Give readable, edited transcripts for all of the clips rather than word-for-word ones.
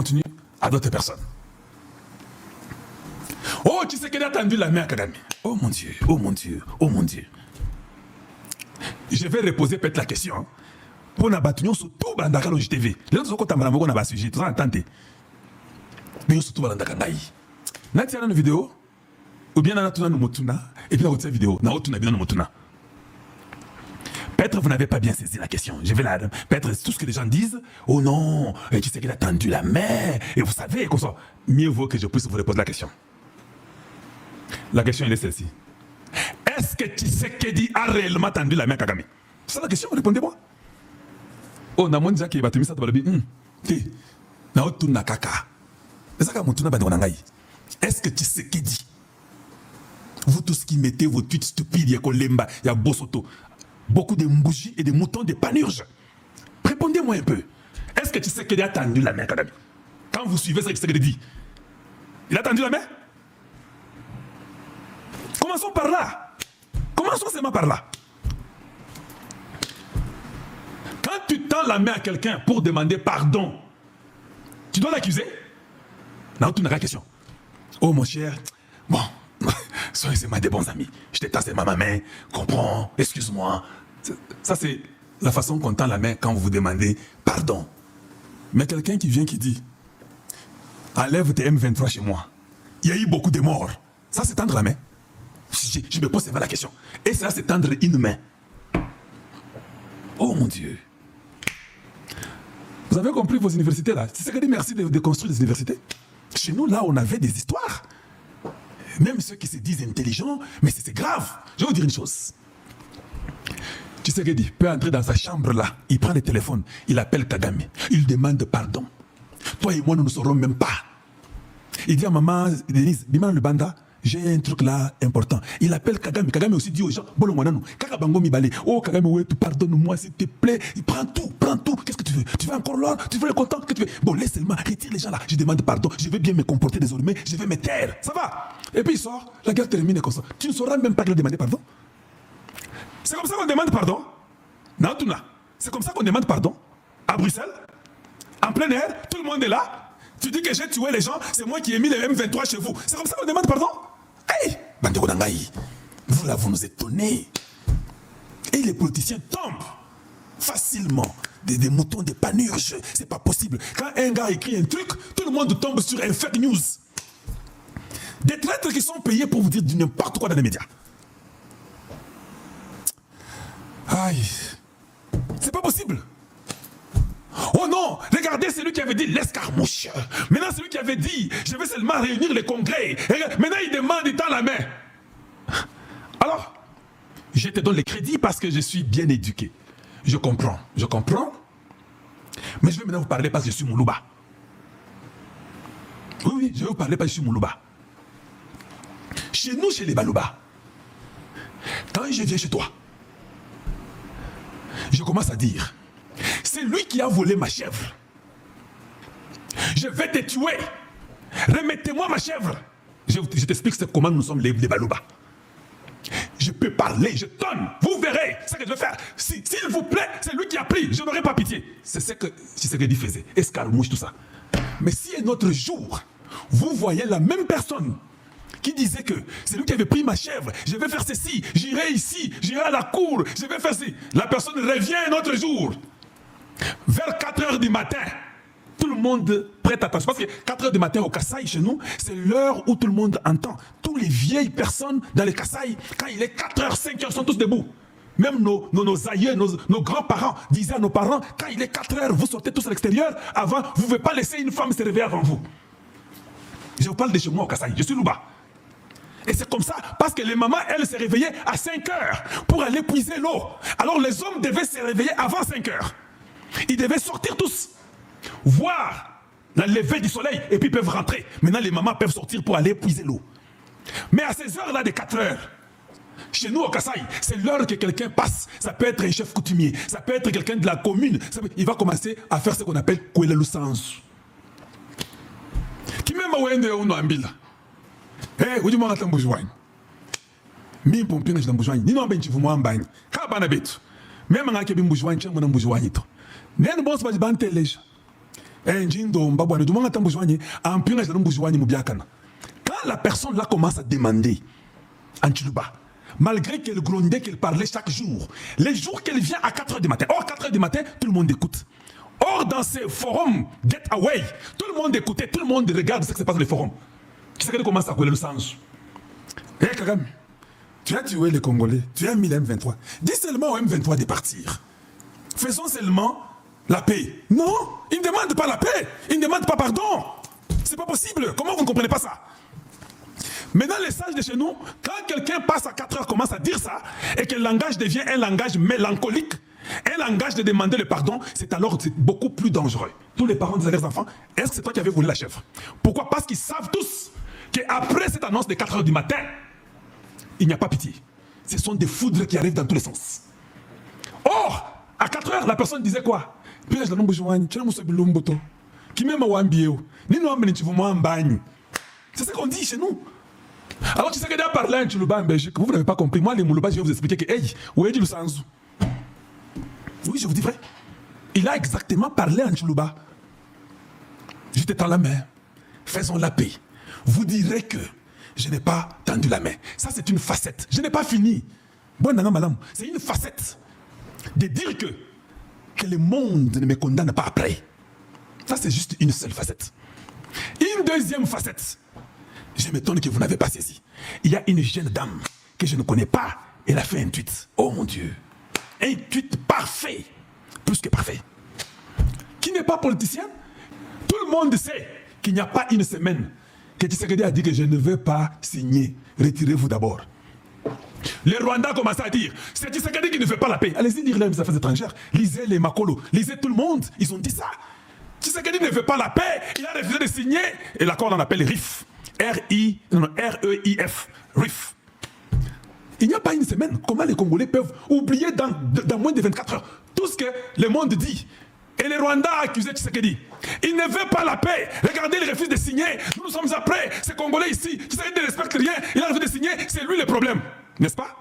continue à d'autres personnes. Oh, tu sais qu'elle a tendu la main à Kagame. Oh mon Dieu, oh mon Dieu, oh mon Dieu. Je vais reposer peut-être la question. Pour na batunion surtout bandaka lo JTV. Les autres sont comme na ba sujet, tu as entendu. Mais surtout bandaka ngai. Na tia na vidéo ou bien na tuna no motuna et puis na autre vidéo, na autre na bien no motuna. Peut-être vous n'avez pas bien saisi la question. Je vais la peut-être tout ce que les gens disent. Oh non, tu sais qu'il a tendu la main et vous savez comme ça. Mieux vaut que je puisse vous répondre la question. La question elle est celle-ci. Est-ce que Tshisekedi a réellement tendu la main à Kagame? C'est la question, répondez-moi. Oh, na monja qui va te mettre ça dans le bi. Na otu na kaka. Est-ce que Tshisekedi, vous tous qui mettez vos tweets stupides, ya Kolemba, ya Bosoto, beaucoup de mbouchis et de moutons de panurge, répondez-moi un peu. Est-ce que Tshisekedi a tendu la main à Kagame? Quand vous suivez ce que Tshisekedi dit, il a tendu la main? Commençons par là. Commençons seulement par là. Quand tu tends la main à quelqu'un pour demander pardon, tu dois l'accuser? Non, tu n'as pas question. Oh mon cher, bon, soyez seulement des bons amis. Je t'ai tassé ma main, comprends, excuse-moi. Ça c'est la façon qu'on tend la main quand vous vous demandez pardon. Mais quelqu'un qui vient qui dit, enlève tes M23 chez moi. Il y a eu beaucoup de morts. Ça c'est tendre la main. Je me pose la question. Et ça, c'est tendre une main. Oh mon Dieu. Vous avez compris vos universités là? C'est ce que dit merci de construire des universités. Chez nous là, on avait des histoires. Même ceux qui se disent intelligents, mais c'est grave. Je vais vous dire une chose. Tu sais ce qu'il dit? Peut entrer dans sa chambre là, il prend le téléphone, il appelle Kagame, il demande pardon. Toi et moi, nous ne saurons même pas. Il dit à maman Denise, Biman le banda, j'ai un truc là important. Il appelle Kagame. Kagame aussi dit aux gens, bon, Kagabango Mibale, oh Kagame, ouais, pardonne-moi s'il te plaît. Il prend tout, prends tout. Qu'est-ce que tu veux? Tu veux encore l'or? Tu veux le content? Qu'est-ce que tu veux? Bon, laisse seulement, retire les gens là. Je demande pardon. Je vais bien me comporter désormais. Je vais me taire. Ça va? Et puis il sort. La guerre termine comme ça. Tu ne sauras même pas qu'il a demandé pardon. C'est comme ça qu'on demande pardon? Non, tout là. C'est comme ça qu'on demande pardon? À Bruxelles? En plein air? Tout le monde est là? Tu dis que j'ai tué les gens, c'est moi qui ai mis les M23 chez vous. C'est comme ça qu'on demande pardon? Hey, Bandeko Nangaï, vous là, vous nous étonnez. Et les politiciens tombent facilement. Des moutons, des panurges, c'est pas possible. Quand un gars écrit un truc, tout le monde tombe sur un fake news. Des traîtres qui sont payés pour vous dire du n'importe quoi dans les médias. Aïe, c'est pas possible. Oh non, regardez celui qui avait dit l'escarmouche. Maintenant, celui qui avait dit, je vais seulement réunir les congrès. Et maintenant, il demande, il tend la main. Alors, je te donne les crédits parce que je suis bien éduqué. Je comprends. Mais je vais maintenant vous parler parce que je suis Moulouba. Oui, je vais vous parler parce que je suis Moulouba. Chez nous, chez les Balouba, quand je viens chez toi, je commence à dire, c'est lui qui a volé ma chèvre. Je vais te tuer. Remettez-moi ma chèvre. Je t'explique comment nous sommes les Balouba. Je peux parler, je donne. Vous verrez ce que je vais faire. S'il vous plaît, c'est lui qui a pris. Je n'aurai pas pitié. C'est ce que Tshisekedi faisait. Escarmouche, tout ça. Mais si un autre jour, vous voyez la même personne qui disait que c'est lui qui avait pris ma chèvre, je vais faire ceci, j'irai ici, j'irai à la cour, je vais faire ceci. La personne revient un autre jour. Vers 4 h du matin, tout le monde prête attention. Parce que 4 h du matin au Kasaï, chez nous, c'est l'heure où tout le monde entend. Tous les vieilles personnes dans les Kasaï, quand il est 4 h, 5 h, sont tous debout. Même nos aïeux, nos grands-parents disaient à nos parents, quand il est 4 h, vous sortez tous à l'extérieur. Avant, vous ne pouvez pas laisser une femme se réveiller avant vous. Je vous parle de chez moi au Kasaï, je suis Louba. Et c'est comme ça, parce que les mamans, elles se réveillaient à 5 h pour aller puiser l'eau. Alors les hommes devaient se réveiller avant 5 h. Ils devaient sortir tous, voir la levée du soleil, et puis ils peuvent rentrer. Maintenant, les mamans peuvent sortir pour aller puiser l'eau. Mais à ces heures-là de 4 h, chez nous au Kasaï, c'est l'heure que quelqu'un passe. Ça peut être un chef coutumier, ça peut être quelqu'un de la commune. Il va commencer à faire ce qu'on appelle Kouela Lusanzu. Qui même a oué ou ambila. Eh, où du monde attend bourgeois. Mi pompi na bourgeois. Ni non ben tu vous m'embagne. Ka bana betu. Même nga ke bi bourgeois, tu mon bourgeois to. Nen bon se pas ban telej. Quand la personne là commence à demander, Antilouba, malgré qu'elle grondait, qu'elle parlait chaque jour, les jours qu'elle vient à 4h du matin, or 4h du matin, tout le monde écoute. Or dans ces forums, Get Away, tout le monde écoutait, tout le monde regarde ce qui se passe dans les forums. Qui c'est qui commence à couler le sang? Eh Kagame, tu as tué les Congolais, tu as mis le M23. Dis seulement au M23 de partir. Faisons seulement la paix. Non, il ne demande pas la paix, il ne demande pas pardon. C'est pas possible. Comment vous ne comprenez pas ça? Maintenant, les sages de chez nous, quand quelqu'un passe à 4 heures, commence à dire ça, et que le langage devient un langage mélancolique, un langage de demander le pardon, c'est alors beaucoup plus dangereux. Tous les parents disent à leurs enfants, est-ce que c'est toi qui avais volé la chèvre? Pourquoi? Parce qu'ils savent tous qu'après cette annonce de 4 heures du matin, il n'y a pas pitié. Ce sont des foudres qui arrivent dans tous les sens. Or, à 4 heures, la personne disait quoi? C'est ce qu'on dit chez nous. Alors tu sais que déjà parler un Tchoulouba en Belgique, vous n'avez pas compris. Moi, les Moulouba, je vais vous expliquer que, hey, où est-il le Sanzou? Oui, je vous dis vrai. Il a exactement parlé en Tchoulouba. Je te tends la main. Faisons la paix. Vous direz que je n'ai pas tendu la main. Ça, c'est une facette. Je n'ai pas fini. Bon, non, madame, c'est une facette de dire que le monde ne me condamne pas après. Ça, c'est juste une seule facette. Une deuxième facette. Je m'étonne que vous n'avez pas saisi. Il y a une jeune dame que je ne connais pas. Elle a fait un tweet. Oh mon Dieu. Un tweet parfait. Plus que parfait. Qui n'est pas politicien. Tout le monde sait qu'il n'y a pas une semaine que Tshisekedi a dit que je ne veux pas signer. Retirez-vous d'abord. Les Rwandais commencent à dire, c'est Tshisekedi qui ne fait pas la paix. Allez-y lire les affaires étrangères. Lisez les Makolo. Lisez tout le monde. Ils ont dit ça. Tshisekedi ne veut pas la paix. Il a refusé de signer. Et l'accord, on appelle RIF. R-E-I-F. RIF. Il n'y a pas une semaine. Comment les Congolais peuvent oublier dans moins de 24 heures tout ce que le monde dit? Et les Rwandais ont accusé Tshisekedi. Il ne veut pas la paix. Regardez, il refuse de signer. Nous sommes après. Ces Congolais ici, Tshisekedi ne respecte rien. Il a refusé de signer. C'est lui le problème. N'est-ce pas?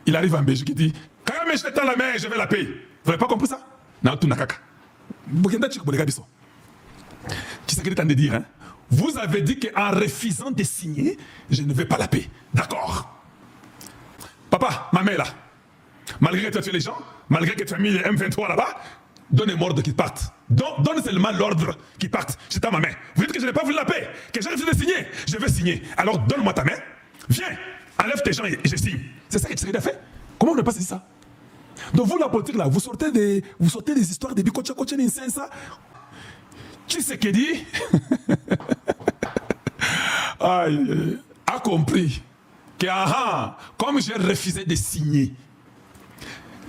Il arrive en Belgique, il dit, Kagame, je te tends la main, je veux la paix. Vous n'avez pas compris ça? Non, tout n'a qu'à. Tshisekedi tente de dire, hein? Vous avez dit qu'en refusant de signer, je ne veux pas la paix. D'accord. Papa, ma mère là, malgré que tu as tué les gens, malgré que tu as mis les M23 là-bas, donnez-moi l'ordre qu'ils partent. Donne seulement l'ordre qu'ils partent. C'est à ma main. Vous dites que je n'ai pas voulu la paix, que j'ai refusé de signer. Je veux signer. Alors donne-moi ta main. Viens, enlève tes gens et je signe. C'est ça que Tshisekedi a fait. Comment on n'a pas saisi ça? Donc vous, la politique là, vous sortez des histoires de Bikocha Kocha Ninsensa. Tshisekedi a compris que comme j'ai refusé de signer,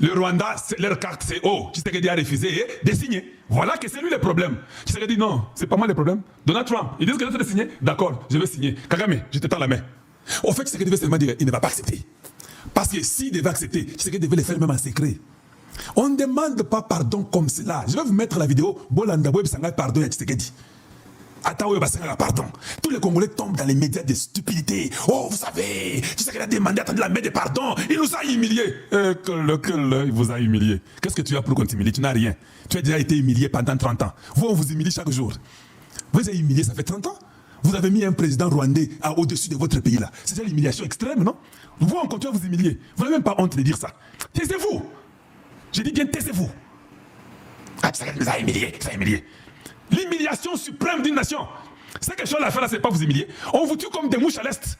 le Rwanda, leur carte c'est Tshisekedi a refusé de signer. Voilà que c'est lui le problème. Tshisekedi dit non, c'est pas moi le problème. Donald Trump, ils disent que je vais signer. D'accord, je vais signer. Kagame, je te tends la main. Au fait, Tshisekedi devait seulement dire il ne va pas accepter. Parce que s'il devait accepter, Tshisekedi devait le faire même en secret. On ne demande pas pardon comme cela. Je vais vous mettre la vidéo. Bolanda Web Sanga pardon à Tshisekedi. Attends, pardon. Tous les Congolais tombent dans les médias de stupidité. Oh, vous savez, Tshisekedi a demandé à attendre la main de pardon. Il nous a humiliés. Il vous a humilié. Qu'est-ce que tu as pour qu'on t'humilie? Tu n'as rien. Tu as déjà été humilié pendant 30 ans. Vous, on vous humilie chaque jour. Vous êtes humilié, ça fait 30 ans. Vous avez mis un président rwandais au-dessus de votre pays là. C'est déjà l'humiliation extrême, non? Vous, on continue à vous humilier. Vous n'avez même pas honte de dire ça. Taisez-vous. J'ai dit bien, taisez-vous. Tshisekedi nous a humiliés, ça a humilié. L'humiliation suprême d'une nation. C'est quelque chose à faire là, c'est pas vous humilier. On vous tue comme des mouches à l'Est.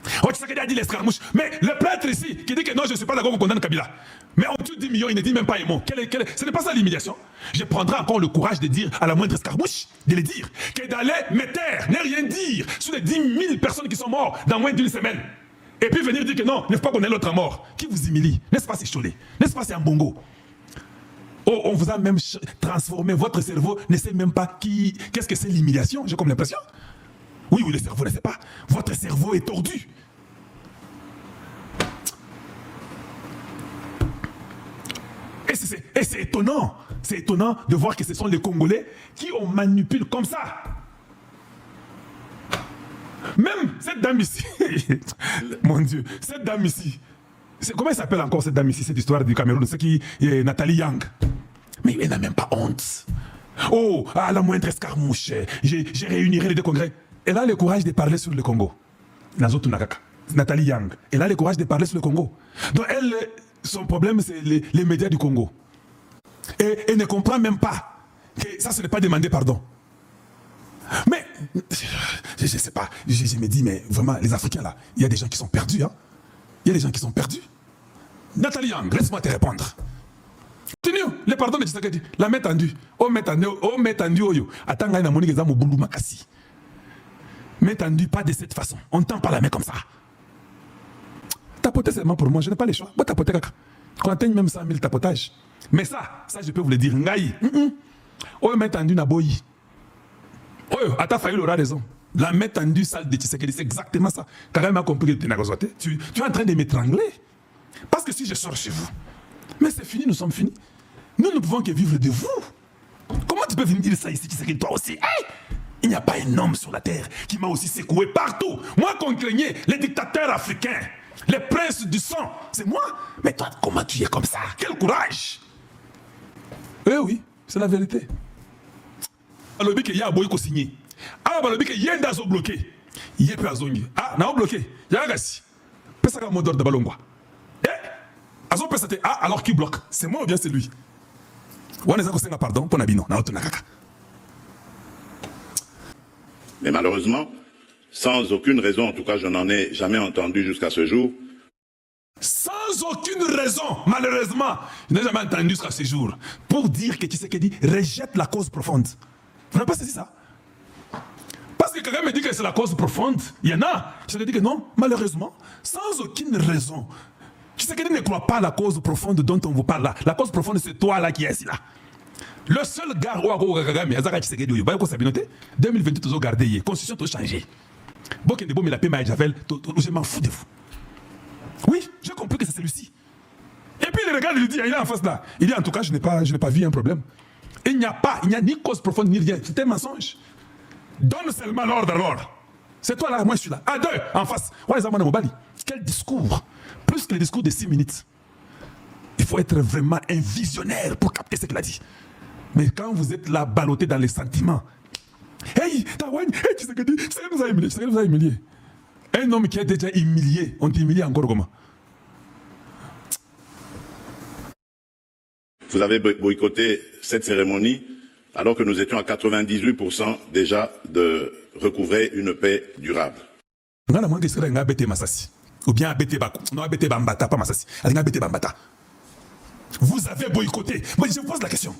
Tshisekedi a dit l'escarmouche. Mais le prêtre ici, qui dit que non, je ne suis pas d'accord qu'on condamne Kabila. Mais on tue 10 millions, il ne dit même pas un mot. Ce n'est pas ça l'humiliation. Je prendrai encore le courage de dire à la moindre escarmouche, de le dire, que d'aller me taire, ne rien dire sur les 10 000 personnes qui sont mortes dans moins d'une semaine. Et puis venir dire que non, n'est-ce pas qu'on est l'autre mort? Qui vous humilie? N'est-ce pas c'est Cholé? N'est-ce pas c'est Ambongo? Oh, on vous a même transformé, votre cerveau ne sait même pas qu'est-ce que c'est l'humiliation, j'ai comme l'impression. Oui, le cerveau ne sait pas. Votre cerveau est tordu. Et c'est étonnant. C'est étonnant de voir que ce sont les Congolais qui on manipule comme ça. Même cette dame ici, mon Dieu, cette dame ici, comment elle s'appelle encore cette dame ici, cette histoire du Cameroun, c'est qui Nathalie Yang. Mais elle n'a même pas honte. Oh, à la moindre escarmouche, j'ai réunirai les deux congrès. Elle a le courage de parler sur le Congo. Nazoto Nakaka, Nathalie Yang. Elle a le courage de parler sur le Congo. Donc elle, son problème, c'est les médias du Congo. Et elle ne comprend même pas que ça, ce n'est pas demander pardon. Mais, je ne sais pas, je me dis, mais vraiment, les Africains là, il y a des gens qui sont perdus. Hein? Il y a des gens qui sont perdus. Nathalie Yang, laisse-moi te répondre. Continue, les pardons de Tshisekedi, la main tendue. Oh, main tendue, oyo. Attends, il y a monique qui boulou makasi. Main tendue, pas de cette façon. On ne tend pas la main comme ça. Tapoter seulement pour moi, je n'ai pas le choix. Moi, tapoter kaka. Qu'on atteigne même 100 000 tapotages. Mais ça je peux vous le dire. Ngaï. Oh, main tendue, naboyi. Oh, Ata Fayoul aura raison. La main tendue, salle de Tshisekedi, c'est exactement ça. Kagame a compris que tu es en train de m'étrangler. Parce que si je sors chez vous, mais c'est fini, nous sommes finis. Nous ne pouvons que vivre de vous. Comment tu peux venir dire ça ici, Tshisekedi, toi aussi? Hey, il n'y a pas un homme sur la terre qui m'a aussi secoué partout. Moi qu'on craignait, les dictateurs africains, les princes du sang, c'est moi. Mais toi, comment tu es comme ça? Quel courage! Eh oui, c'est la vérité. Alors, il y a un boy qui signé. Alors, il y a un dazo bloqué. Il y a un zongi. Ah, n'a pas bloqué. Il y a un gars. Pesa ka modor de balongwa. Azo pesa te. Ah, alors qui bloque? C'est moi ou bien c'est lui? Pardon, pour Nabino. Mais malheureusement, sans aucune raison, en tout cas, je n'en ai jamais entendu jusqu'à ce jour. Sans aucune raison, malheureusement, je n'ai jamais entendu jusqu'à ce jour, pour dire que Tshisekedi rejette la cause profonde. Vous n'avez pas saisi ça? Parce que quelqu'un me dit que c'est la cause profonde, il y en a. Je te dis que non, malheureusement, sans aucune raison. Tshisekedi ne croit pas à la cause profonde dont on vous parle là. La cause profonde, c'est toi là qui es ici là. Le seul gars où Kagame, Azaka Tshisekedi, 2028, tu as gardé, la constitution a changé. Je m'en fous de vous. Oui, j'ai compris que c'est celui-ci. Et puis il regarde, il lui dit, il est en face là. Il dit, en tout cas, je n'ai pas vu un problème. Il n'y a ni cause profonde, ni rien. C'est un mensonge. Donne seulement l'ordre alors. C'est toi là, moi je suis là. À deux, en face. Quel discours? Plus que le discours de 6 minutes. Il faut être vraiment un visionnaire pour capter ce qu'il a dit. Mais quand vous êtes là, ballotté dans les sentiments, hey, Tawane, hey, Tshisekedi, Tshisekedi nous a humilié. Un homme qui a déjà humilié, on t'humilie encore comment? Vous avez boycotté cette cérémonie alors que nous étions à 98% déjà de recouvrer une paix durable. Ou bien Abete Bako. Non, Abete Bambata, pas Massassi. Abete Bambata. Vous avez boycotté. Moi, je vous pose la question.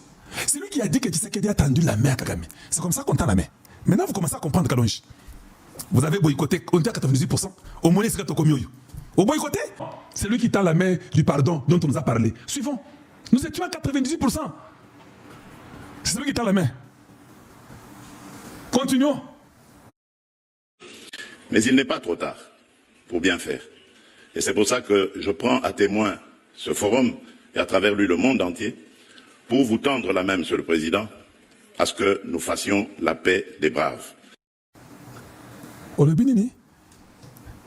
C'est lui qui a dit que Tshisekedi a tendu la main à Kagame. C'est comme ça qu'on tend la main. Maintenant, vous commencez à comprendre Kalonji. Vous avez boycotté, on était à 98%. Au moins, c'est au Au boycotté, c'est lui qui tend la main du pardon dont on nous a parlé. Suivons. Nous étions à 98%. C'est lui qui tend la main. Continuons. Mais il n'est pas trop tard pour bien faire. Et c'est pour ça que je prends à témoin ce forum et à travers lui le monde entier pour vous tendre la main, Monsieur le Président, à ce que nous fassions la paix des braves. Olobinini,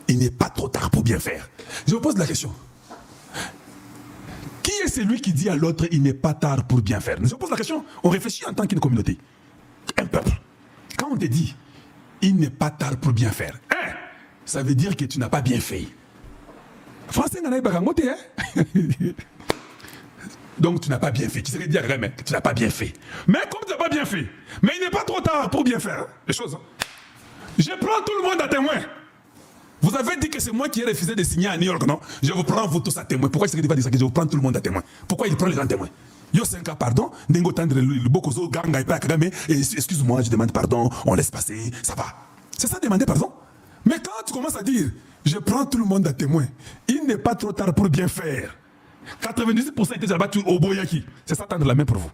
il n'est pas trop tard pour bien faire. Je vous pose la question. Qui est celui qui dit à l'autre il n'est pas tard pour bien faire? Je vous pose la question. On réfléchit en tant qu'une communauté, un peuple. Quand on te dit il n'est pas tard pour bien faire, hein, ça veut dire que tu n'as pas bien fait. Français n'a pas bien fait. Donc tu n'as pas bien fait. Tu sais dire que tu n'as pas bien fait. Mais comme tu n'as pas bien fait, mais il n'est pas trop tard pour bien faire les choses. Je prends tout le monde à témoin. Vous avez dit que c'est moi qui ai refusé de signer à New York, non? Je vous prends vous tous à témoin. Pourquoi est-ce qu'il va dire ça? Que je vous prends tout le monde à témoin. Pourquoi il prend les gens à témoin? Yo 5 ans, pardon. Nengo tendre le bokozo ganga et pas Kagame. Excuse-moi, je demande pardon. On laisse passer. Ça va. C'est ça demander pardon. Mais quand tu commences à dire je prends tout le monde à témoin, il n'est pas trop tard pour bien faire. 98% étaient abattus au Boyaki. C'est ça tendre la main pour vous.